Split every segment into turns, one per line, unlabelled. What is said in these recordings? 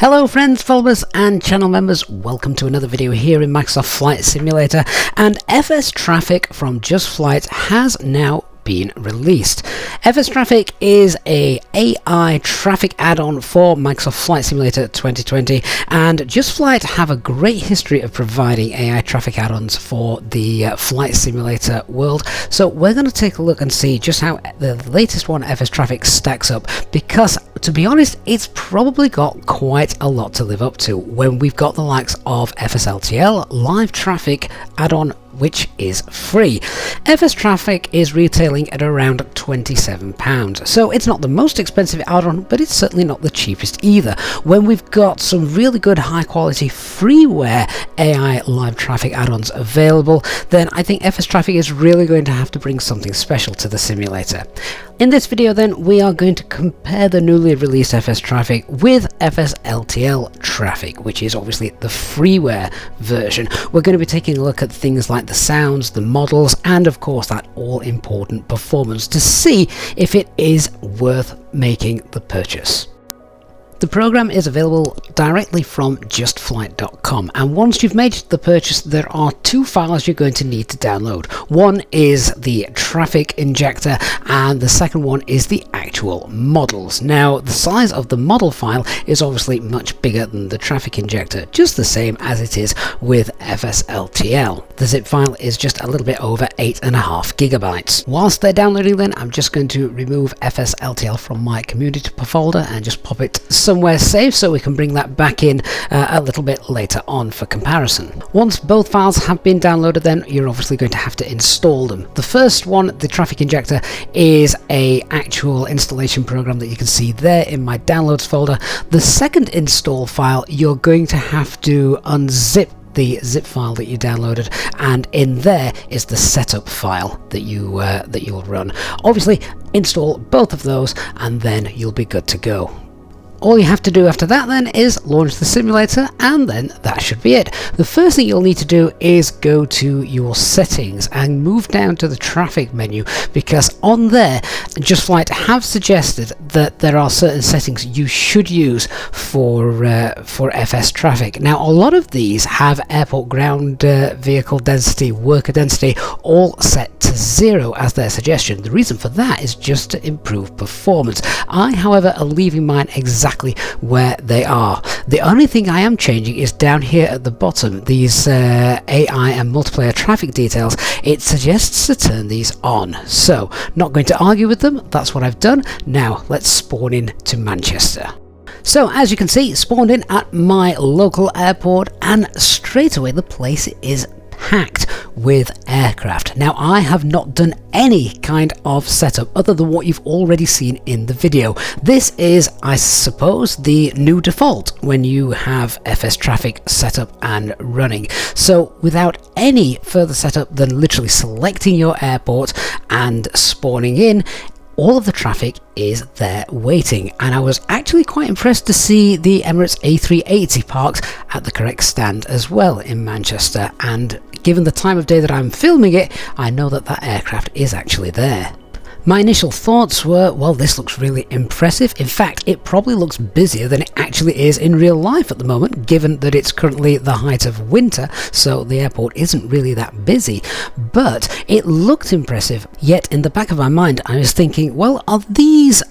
Hello friends, followers and channel members, welcome to another video here in Microsoft Flight Simulator, and FSTraffic from Just Flight has now been released. FSTraffic is a AI traffic add-on for Microsoft Flight Simulator 2020, and Just Flight have a great history of providing AI traffic add-ons for the Flight Simulator world. So we're going to take a look and see just how the latest one, FSTraffic, stacks up, because to be honest, it's probably got quite a lot to live up to when we've got the likes of FSLTL live traffic add-on, which is free. FSTraffic is retailing at around £27, so it's not the most expensive add-on, but it's certainly not the cheapest either. When we've got some really good high quality freeware AI live traffic add-ons available, then I think FSTraffic is really going to have to bring something special to the simulator. In this video then, we are going to compare the newly released FSTraffic with FSLTL traffic, which is obviously the freeware version. We're going to be taking a look at things like the sounds, the models, and of course that all-important performance to see if it is worth making the purchase. The program is available directly from justflight.com, and once you've made the purchase, there are two files you're going to need to download. One is the traffic injector, and the second one is the actual models. Now, the size of the model file is obviously much bigger than the traffic injector, just the same as it is with FSLTL. The zip file is just a little bit over 8.5 gigabytes. Whilst they're downloading then, I'm just going to remove FSLTL from my community folder and just pop it somewhere safe so we can bring that back in a little bit later on for comparison. Once both files have been downloaded, then you're obviously going to have to install them. The first one, the traffic injector, is a actual installation program that you can see there in my downloads folder. The second install file, you're going to have to unzip the zip file that you downloaded, and in there is the setup file that you'll run. Obviously, install both of those and then you'll be good to go. All you have to do after that then is launch the simulator, and then that should be it. The first thing you'll need to do is go to your settings and move down to the traffic menu, because on there Just Flight have suggested that there are certain settings you should use for FSTraffic. Now, a lot of these have airport ground vehicle density, worker density all set to 0 as their suggestion. The reason for that is just to improve performance. I, however, are leaving mine exactly where they are. The only thing I am changing is down here at the bottom, these AI and multiplayer traffic details. It suggests to turn these on, so not going to argue with them. That's what I've done. Now let's spawn in to Manchester. So as you can see, spawned in at my local airport, and straight away the place is packed with aircraft. Now, I have not done any kind of setup other than what you've already seen in the video. This is, I suppose, the new default when you have FSTraffic set up and running. So without any further setup than literally selecting your airport and spawning in, all of the traffic is there waiting, and I was actually quite impressed to see the Emirates A380 parked at the correct stand as well in Manchester, and given the time of day that I'm filming it, I know that that aircraft is actually there. My initial thoughts were, well, this looks really impressive. In fact, it probably looks busier than it actually is in real life at the moment, given that it's currently the height of winter, so the airport isn't really that busy. But it looked impressive, yet in the back of my mind I was thinking, well, are these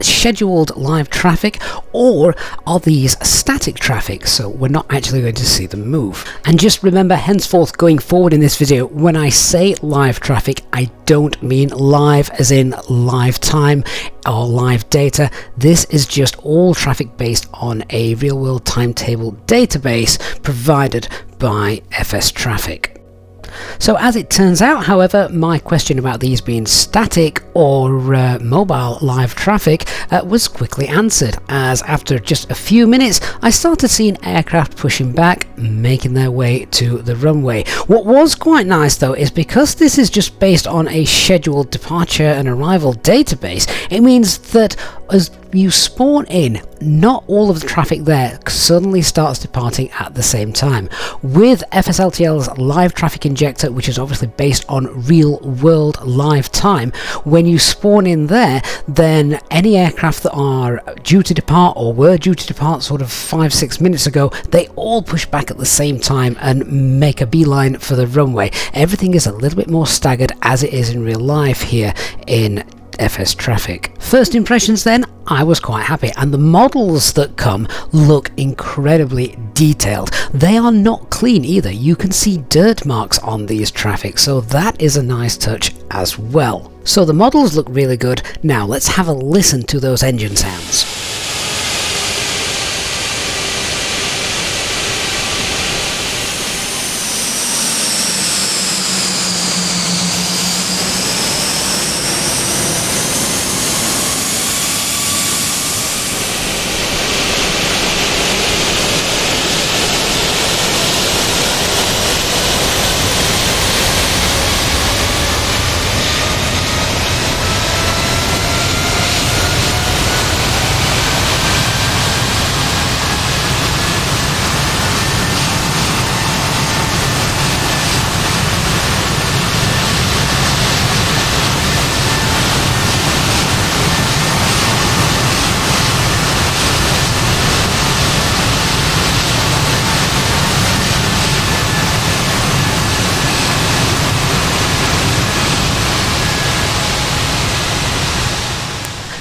scheduled live traffic, or are these static traffic, so we're not actually going to see them move? And just remember, henceforth going forward in this video, when I say live traffic, I don't mean live as in live time or live data. This is just all traffic based on a real-world timetable database provided by FSTraffic. So as it turns out, however, my question about these being static or mobile live traffic was quickly answered, as after just a few minutes I started seeing aircraft pushing back, making their way to the runway. What was quite nice though is because this is just based on a scheduled departure and arrival database, it means that as you spawn in, not all of the traffic there suddenly starts departing at the same time. With FSLTL's live traffic injector, which is obviously based on real world live time, when you spawn in there, then any aircraft that are due to depart or were due to depart sort of 5-6 minutes ago, they all push back at the same time and make a beeline for the runway. Everything is a little bit more staggered as it is in real life here in FSTraffic. First impressions then, I was quite happy, and the models that come look incredibly detailed. They are not clean either. You can see dirt marks on these traffic, so that is a nice touch as well. So the models look really good. Now let's have a listen to those engine sounds.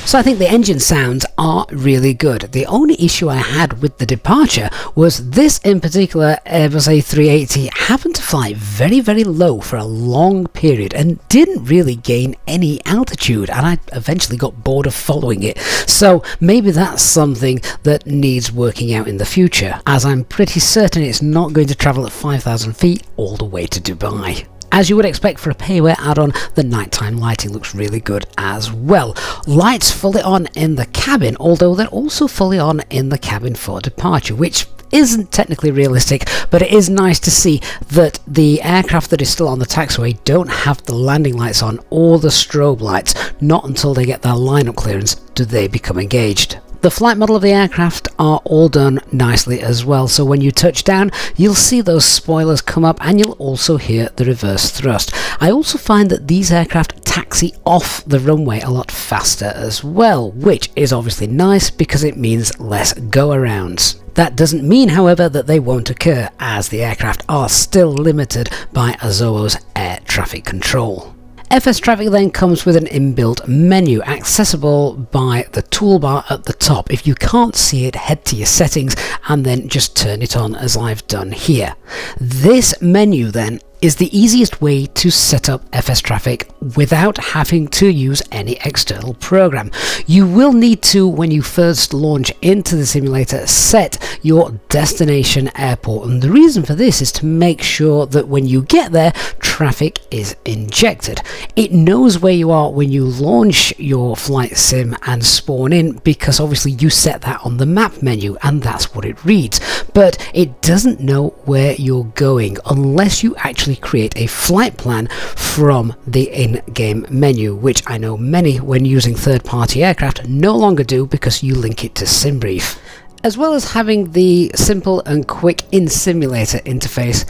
So I think the engine sounds are really good. The only issue I had with the departure was this in particular Airbus A380 happened to fly very, very low for a long period and didn't really gain any altitude, and I eventually got bored of following it. So maybe that's something that needs working out in the future, as I'm pretty certain it's not going to travel at 5,000 feet all the way to Dubai. As you would expect for a payware add-on, the nighttime lighting looks really good as well. Lights fully on in the cabin, although they're also fully on in the cabin for departure, which isn't technically realistic, but it is nice to see that the aircraft that is still on the taxiway don't have the landing lights on or the strobe lights. Not until they get their lineup clearance do they become engaged. The flight model of the aircraft are all done nicely as well, so when you touch down you'll see those spoilers come up and you'll also hear the reverse thrust. I also find that these aircraft taxi off the runway a lot faster as well, which is obviously nice because it means less go-arounds. That doesn't mean, however, that they won't occur, as the aircraft are still limited by Azovo's air traffic control. FSTraffic then comes with an inbuilt menu accessible by the toolbar at the top. If you can't see it, head to your settings and then just turn it on as I've done here. This menu then is the easiest way to set up FSTraffic without having to use any external program. You will need to, when you first launch into the simulator, set your destination airport, and the reason for this is to make sure that when you get there, traffic is injected. It knows where you are when you launch your flight sim and spawn in, because obviously you set that on the map menu and that's what it reads, but it doesn't know where you're going unless you actually create a flight plan from the in-game menu, which I know many, when using third-party aircraft, no longer do because you link it to SimBrief. As well as having the simple and quick in-simulator interface,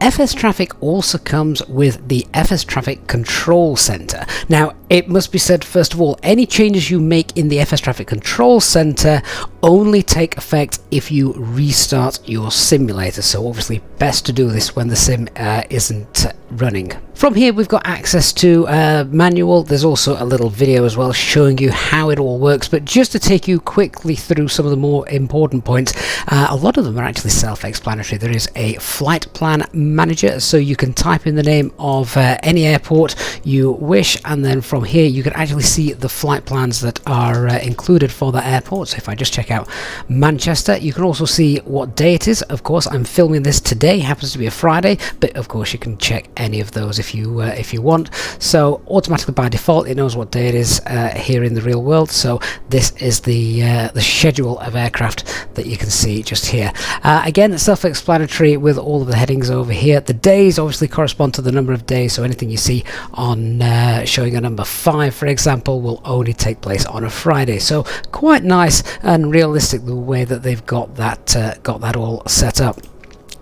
FSTraffic also comes with the FSTraffic Control Center. Now, it must be said, first of all, any changes you make in the FSTraffic Control Center only take effect if you restart your simulator, so obviously best to do this when the sim isn't running. From here we've got access to manual. There's also a little video as well showing you how it all works, but just to take you quickly through some of the more important points, a lot of them are actually self-explanatory. There is a flight plan manager, so you can type in the name of any airport you wish, and then from here you can actually see the flight plans that are included for the airport. So if I just check out Manchester, you can also see what day it is. Of course, I'm filming this today, happens to be a Friday, but of course you can check any of those if you want. So automatically by default it knows what day it is here in the real world. So this is the schedule of aircraft that you can see just here. Again, self-explanatory with all of the headings over here. The days obviously correspond to the number of days, so anything you see on showing a number 5, for example, will only take place on a Friday. So quite nice and realistic the way that they've got that all set up.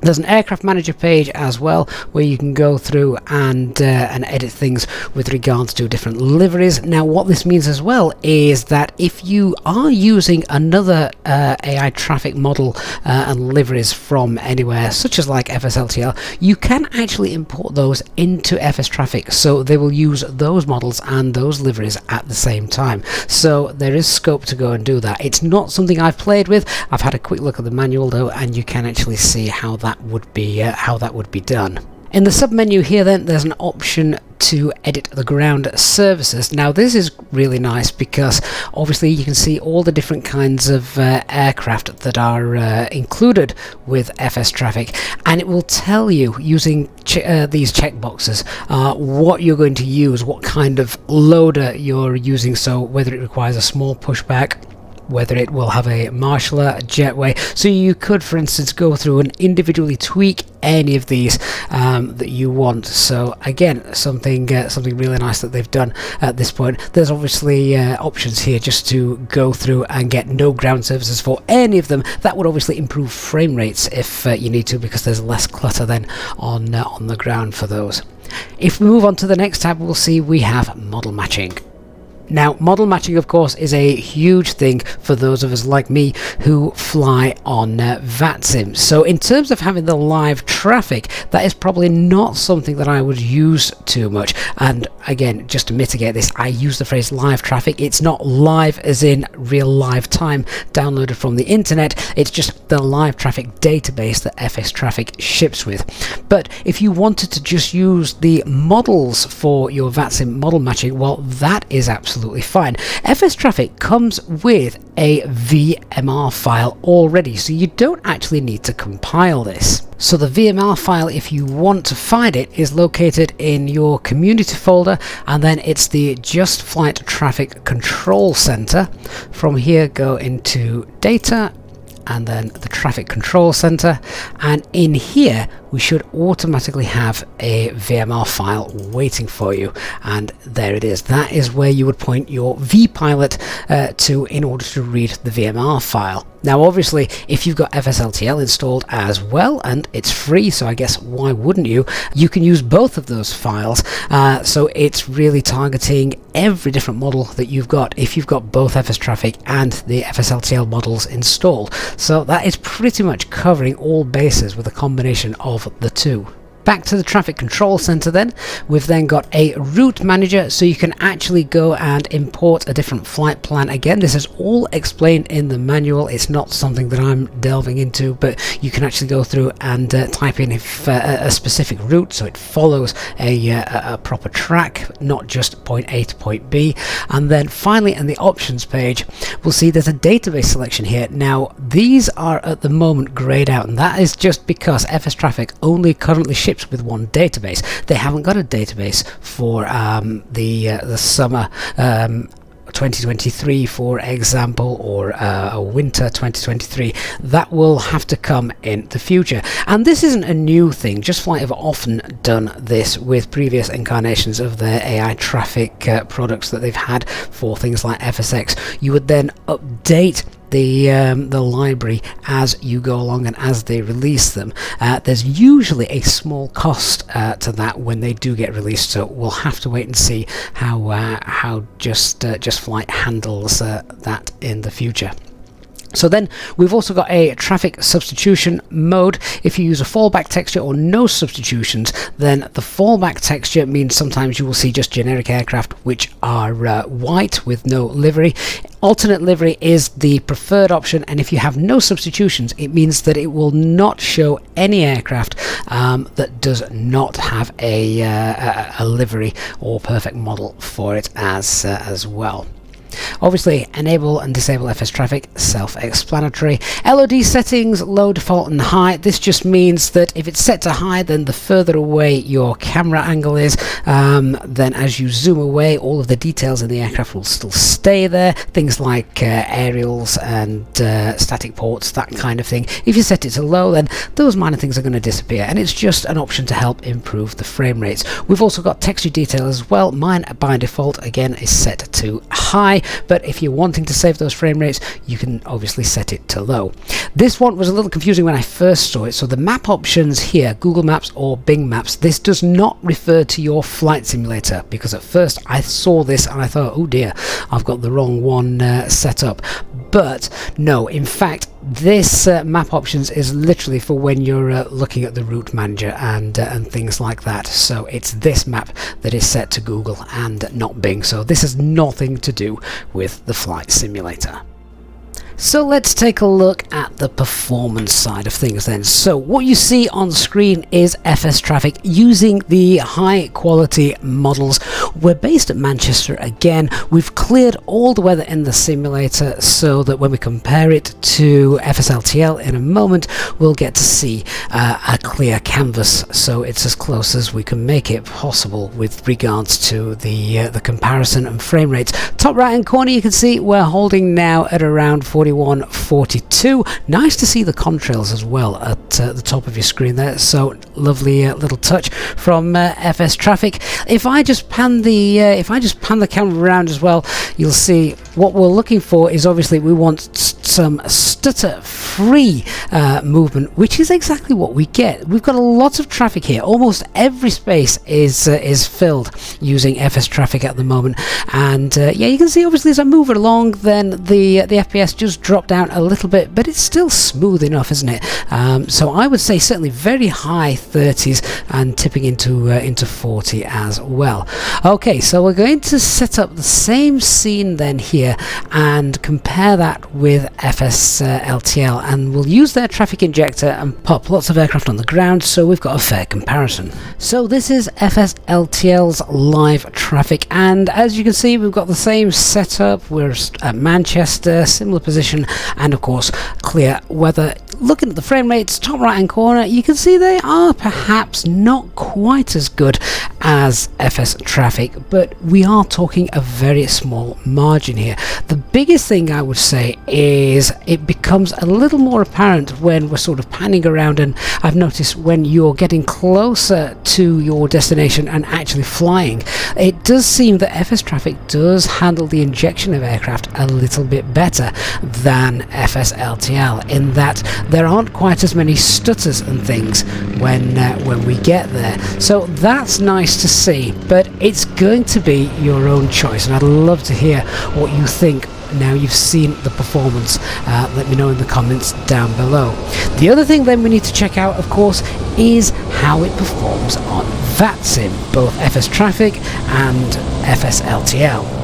There's an aircraft manager page as well, where you can go through and edit things with regards to different liveries. Now what this means as well is that if you are using another AI traffic model and liveries from anywhere, such as like FSLTL, you can actually import those into FSTraffic, so they will use those models and those liveries at the same time. So there is scope to go and do that. It's not something I've played with. I've had a quick look at the manual though, and you can actually see how that would be done. In the submenu here then, there's an option to edit the ground services. Now this is really nice because obviously you can see all the different kinds of aircraft that are included with FSTraffic, and it will tell you using these checkboxes what you're going to use, what kind of loader you're using, so whether it requires a small pushback, whether it will have a marshaller, a jetway. So you could, for instance, go through and individually tweak any of these that you want. So again, something really nice that they've done at this point. There's obviously options here just to go through and get no ground services for any of them. That would obviously improve frame rates if you need to, because there's less clutter then on the ground for those. If we move on to the next tab, we'll see we have model matching. Now, model matching, of course, is a huge thing for those of us like me who fly on VATSIM. So in terms of having the live traffic, that is probably not something that I would use too much. And again, just to mitigate this, I use the phrase live traffic. It's not live as in real live time downloaded from the internet. It's just the live traffic database that FSTraffic ships with. But if you wanted to just use the models for your VATSIM model matching, well, that is absolutely fine. FSTraffic comes with a VMR file already, so you don't actually need to compile this. So the VMR file, if you want to find it, is located in your community folder, and then it's the Just Flight Traffic Control Center. From here, go into Data, and then the Traffic Control Center, and in here we should automatically have a VMR file waiting for you, and there it is. That is where you would point your vPilot to in order to read the VMR file. Now obviously if you've got FSLTL installed as well, and it's free, so I guess why wouldn't you, you can use both of those files. So it's really targeting every different model that you've got if you've got both FSTraffic and the FSLTL models installed. So that is pretty much covering all bases with a combination of the two. Back to the Traffic Control Center then, we've then got a route manager, so you can actually go and import a different flight plan. Again, this is all explained in the manual. It's not something that I'm delving into, but you can actually go through and type in a specific route, so it follows a proper track, not just point A to point B. And then finally in the options page, we'll see there's a database selection here. Now these are at the moment grayed out, and that is just because FSTraffic only currently ships with one database. They haven't got a database for the summer 2023, for example, or a winter 2023. That will have to come in the future, and this isn't a new thing. Just Flight have often done this with previous incarnations of their AI traffic products that they've had for things like FSX. You would then update the library as you go along and as they release them. There's usually a small cost to that when they do get released, so we'll have to wait and see how Just Flight handles that in the future. So then we've also got a traffic substitution mode. If you use a fallback texture or no substitutions, then the fallback texture means sometimes you will see just generic aircraft which are white with no livery. Alternate livery is the preferred option, and if you have no substitutions, it means that it will not show any aircraft that does not have a livery or perfect model for it as well. Obviously, enable and disable FS traffic, self-explanatory. LOD settings, low, default and high. This just means that if it's set to high, then the further away your camera angle is, then as you zoom away, all of the details in the aircraft will still stay there. Things like aerials and static ports, that kind of thing. If you set it to low, then those minor things are going to disappear, and it's just an option to help improve the frame rates. We've also got texture detail as well. Mine by default again is set to high, but if you're wanting to save those frame rates, you can obviously set it to low. This one was a little confusing when I first saw it. So the map options here, Google Maps or Bing Maps, this does not refer to your flight simulator, because at first I saw this and I thought, oh dear, I've got the wrong one set up. But no, in fact, this map options is literally for when you're looking at the route manager and things like that. So it's this map that is set to Google and not Bing. So this has nothing to do with the flight simulator. So let's take a look at the performance side of things then. So what you see on screen is FSTraffic using the high quality models. We're based at Manchester again. We've cleared all the weather in the simulator so that when we compare it to FSLTL in a moment, we'll get to see a clear canvas. So it's as close as we can make it possible with regards to the comparison and frame rates. Top right hand corner, you can see we're holding now at around 41-42. Nice to see the contrails as well at the top of your screen there. So lovely little touch from FSTraffic. If I just pan the camera around as well, you'll see what we're looking for is obviously we want some stutter-free movement, which is exactly what we get. We've got a lot of traffic here. Almost every space is filled using FSTraffic at the moment, and yeah, you can see obviously as I move it along, then the FPS just dropped down a little bit, but it's still smooth enough, isn't it? So I would say certainly very high 30s and tipping into 40 as well. Okay, so we're going to set up the same scene then here and compare that with FSLTL, and we'll use their traffic injector and pop lots of aircraft on the ground so we've got a fair comparison. So this is FSLTL's live traffic, and as you can see we've got the same setup. We're at Manchester, similar position, and of course clear weather. Looking at the frame rates, top right hand corner, you can see they are perhaps not quite as good as FSTraffic, but we are talking a very small margin here. The biggest thing I would say is it becomes a little more apparent when we're sort of panning around, and I've noticed when you're getting closer to your destination and actually flying, it does seem that FSTraffic does handle the injection of aircraft a little bit better than FSLTL, in that there aren't quite as many stutters and things when we get there. So that's nice to see, but it's going to be your own choice, and I'd love to hear what you think now you've seen the performance. Let me know in the comments down below. The other thing then we need to check out, of course, is how it performs on VATSIM, both FSTraffic and FSLTL.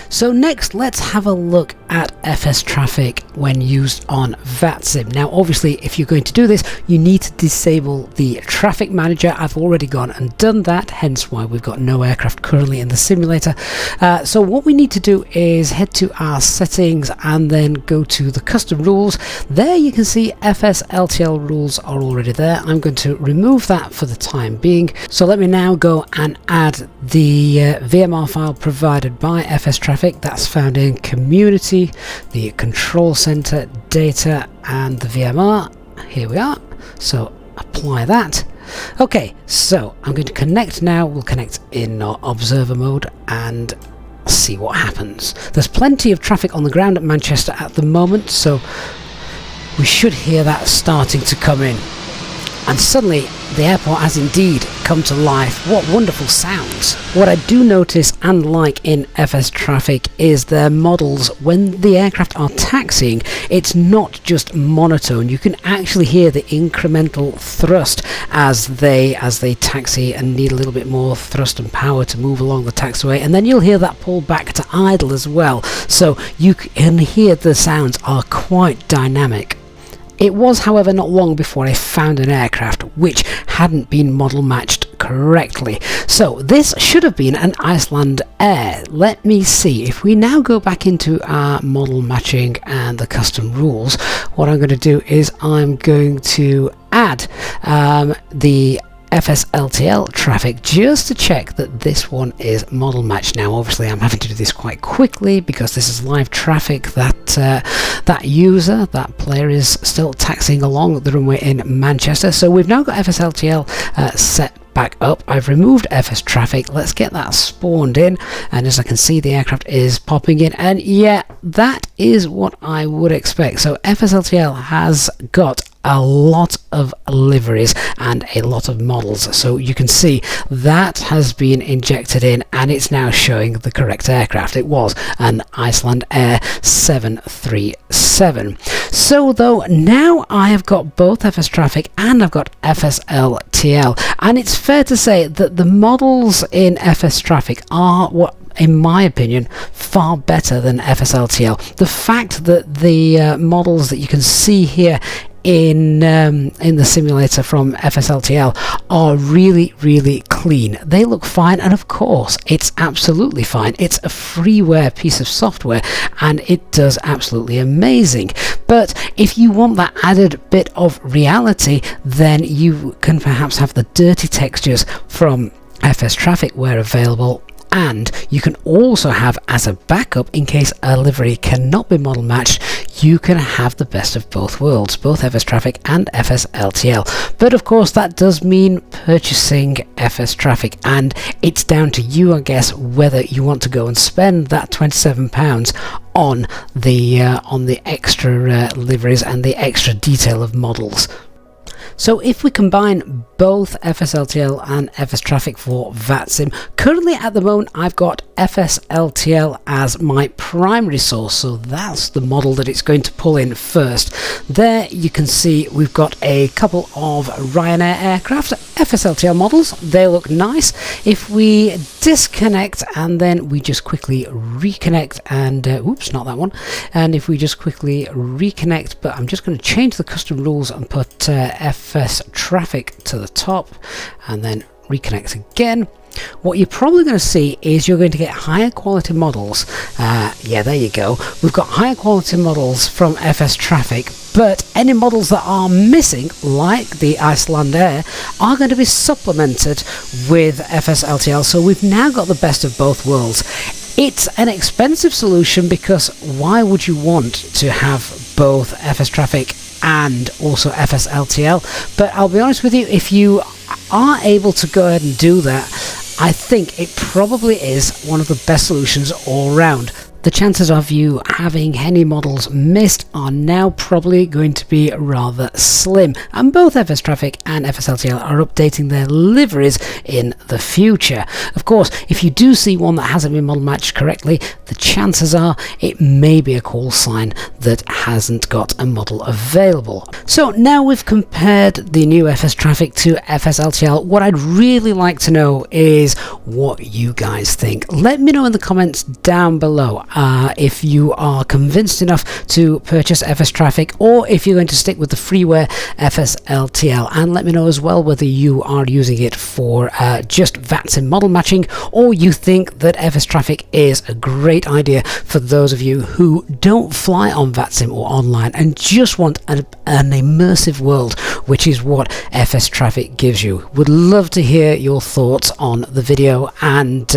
So next, let's have a look at FSTraffic when used on VATSIM. Now obviously if you're going to do this, you need to disable the traffic manager. I've already gone and done that, hence why we've got no aircraft currently in the simulator. So what we need to do is head to our settings and then go to the custom rules. There you can see FSLTL rules are already there. I'm going to remove that for the time being. So let me now go and add the VMR file provided by FSTraffic. That's found in community, the control center, data, and the VMR. Here we are. So apply that. Okay, so I'm going to connect now. We'll connect in our observer mode and see what happens. There's plenty of traffic on the ground at Manchester at the moment, so we should hear that starting to come in. And suddenly the airport has indeed come to life. What wonderful sounds. What I do notice and like in FSTraffic is their models. When the aircraft are taxiing, it's not just monotone. You can actually hear the incremental thrust as they taxi and need a little bit more thrust and power to move along the taxiway, and then you'll hear that pull back to idle as well. So you can hear the sounds are quite dynamic. It was, however, not long before I found an aircraft which hadn't been model matched correctly. So this should have been an Iceland Air. Let me see. If we now go back into our model matching and the custom rules, what I'm going to do is I'm going to add the FSLTL traffic just to check that this one is model matched. Now obviously I'm having to do this quite quickly because this is live traffic. That user, that player, is still taxiing along the runway in Manchester. So we've now got FSLTL set back up. I've removed FSTraffic. Let's get that spawned in, and as I can see, the aircraft is popping in, and yeah, that is what I would expect. So FSLTL has got a lot of liveries and a lot of models, so you can see that has been injected in and it's now showing the correct aircraft. It was an Iceland Air 737. So though now I have got both FSTraffic and I've got FSLTL, and it's fair to say that the models in FSTraffic are, what in my opinion, far better than FSLTL. The fact that the models that you can see here in the simulator from FSLTL are really clean. They look fine, and of course it's absolutely fine. It's a freeware piece of software and it does absolutely amazing. But if you want that added bit of reality, then you can perhaps have the dirty textures from FSTraffic where available, and you can also have, as a backup in case a livery cannot be model matched, you can have the best of both worlds, both FSTraffic and FSLTL. But of course that does mean purchasing FSTraffic, and it's down to you, I guess, whether you want to go and spend that £27 on the extra liveries and the extra detail of models. So if we combine both FSLTL and FSTraffic for VATSIM, currently at the moment I've got FSLTL as my primary source, so that's the model that it's going to pull in first. There you can see we've got a couple of Ryanair aircraft, FSLTL models. They look nice. If we disconnect and then we just quickly reconnect, and oops, not that one, and if we just quickly reconnect, but I'm just going to change the custom rules and put FSTraffic to the top and then reconnect again, what you're probably going to see is you're going to get higher quality models. Yeah, there you go. We've got higher quality models from FSTraffic, but any models that are missing, like the Iceland Air, are going to be supplemented with FSLTL. So we've now got the best of both worlds. It's an expensive solution because why would you want to have both FSTraffic and also FSLTL? But I'll be honest with you, if you are able to go ahead and do that, I think it probably is one of the best solutions all around. The chances of you having any models missed are now probably going to be rather slim, and both FSTraffic and FSLTL are updating their liveries in the future. Of course, if you do see one that hasn't been model matched correctly, the chances are it may be a call sign that hasn't got a model available. So now we've compared the new FSTraffic to FSLTL, what I'd really like to know is what you guys think. Let me know in the comments down below if you are convinced enough to purchase FSTraffic, or if you're going to stick with the freeware FSLTL, and let me know as well whether you are using it for just VATSIM model matching, or you think that FSTraffic is a great idea for those of you who don't fly on VATSIM or online and just want an immersive world, which is what FSTraffic gives you. Would love to hear your thoughts on the video and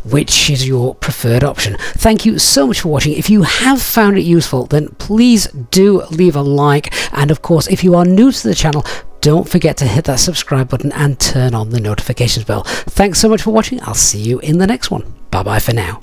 which is your preferred option. Thank you so much for watching. If you have found it useful, then please do leave a like, and of course if you are new to the channel, don't forget to hit that subscribe button and turn on the notifications bell. Thanks so much for watching. I'll see you in the next one. Bye bye for now.